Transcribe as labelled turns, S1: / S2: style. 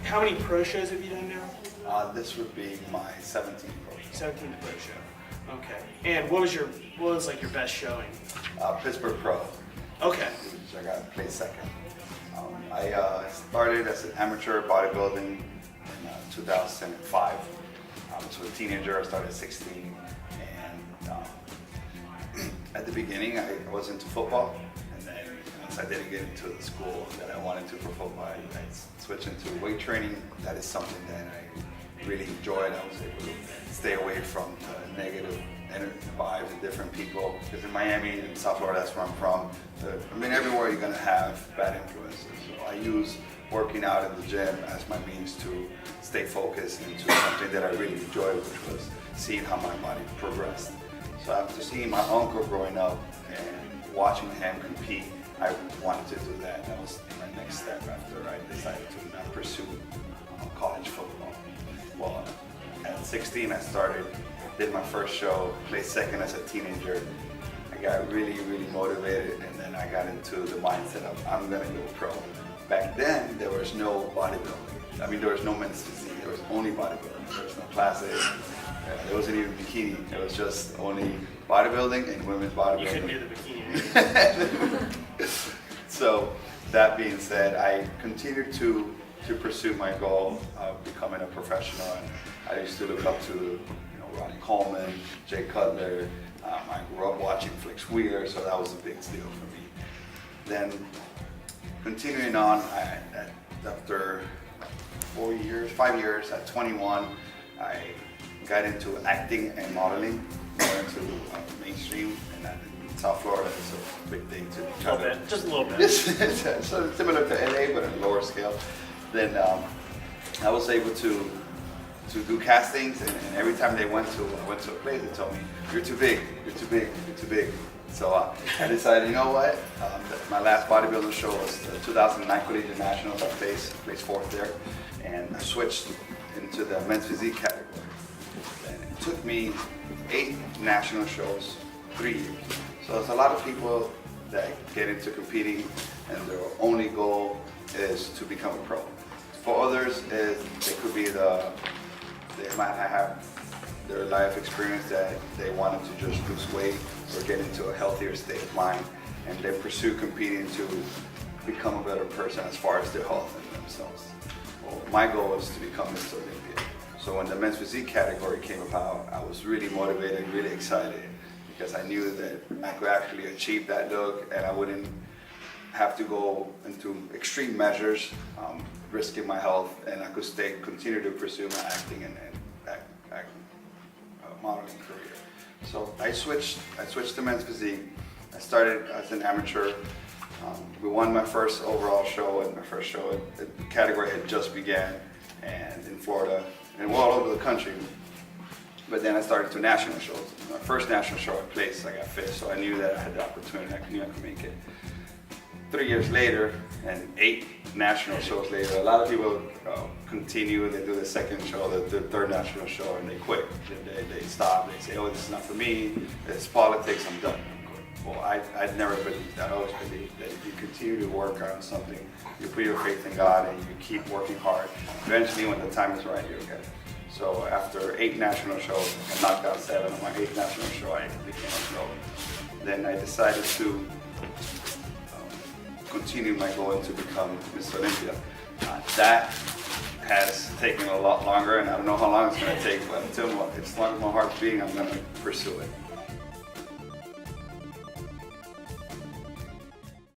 S1: How many pro shows have you done now?
S2: This would be my 17th pro show.
S1: 17th pro show. Okay. And what was like your best showing?
S2: Pittsburgh Pro.
S1: Okay.
S2: Which I got placed second. I started as an amateur bodybuilding in 2005. So a teenager, I started at 16, and at the beginning I was into football, and then once I didn't get into the school that I wanted to for football, I switched into weight training. That is something that I really enjoyed. I was able to stay away from the negative vibes of different people, because in Miami and South Florida, that's where I'm from, everywhere you're going to have bad influences. So I use working out in the gym as my means to stay focused into something that I really enjoyed, which was seeing how my body progressed. So after seeing my uncle growing up and watching him compete, I wanted to do that. That was my next step after I decided to not pursue college football. Well, at 16 I did my first show, placed second as a teenager. I got really, really motivated, and then I got into the mindset of I'm gonna go pro. Back then, there was no bodybuilding. There was no men's physique, there was only bodybuilding. There was no classes, there wasn't even bikini. It was just only bodybuilding and women's bodybuilding.
S1: You couldn't do the bikini.
S2: So, that being said, I continued to pursue my goal of becoming a professional. And I used to look up to Ronnie Coleman, Jay Cutler. I grew up watching Flex Wheeler, so that was a big deal for me. Then, continuing on, after 5 years, at 21, I got into acting and modeling, more into mainstream, and in South Florida, it's a big thing to try to.
S1: Just a little bit.
S2: So similar to LA, but on a lower scale. Then I was able to do castings, and every time I went to a place, they told me, "You're too big, you're too big, you're too big." So I decided, you know what? My last bodybuilding show was the 2009 Collegiate Nationals. I placed fourth there, and I switched into the men's physique category. And it took me 8 national shows, 3 years. So there's a lot of people that get into competing, and their only goal is to become a pro. For others, it could be they might have their life experience that they wanted to just lose weight or get into a healthier state of mind, and they pursue competing to become a better person as far as their health and themselves. Well, my goal was to become Mr. Olympia. So when the men's physique category came about, I was really motivated, really excited, because I knew that I could actually achieve that look, and I wouldn't have to go into extreme measures, risking my health, and I could continue to pursue my acting and modeling career. So I switched to men's physique. I started as an amateur. We won my first overall show, and my first show, the category had just began, and in Florida, and all over the country. But then I started 2 national shows. My first national show I placed, I got 5th, so I knew that I had the opportunity, I knew I could make it. 3 years later, and 8 national shows later, a lot of people continue, they do the second show, the third national show, and they quit. They stop, they say, oh, this is not for me, it's politics, I'm done. Well, I'd never believed that. I always believed that if you continue to work on something, you put your faith in God and you keep working hard, eventually when the time is right, you'll get it. So after 8 national shows, I knocked out 7 on my 8th national show, I became a pro. Then I decided to continue my goal to become Mr. Olympia. That has taken a lot longer, and I don't know how long it's going to take, but as long as my heart's beating, I'm going to pursue it.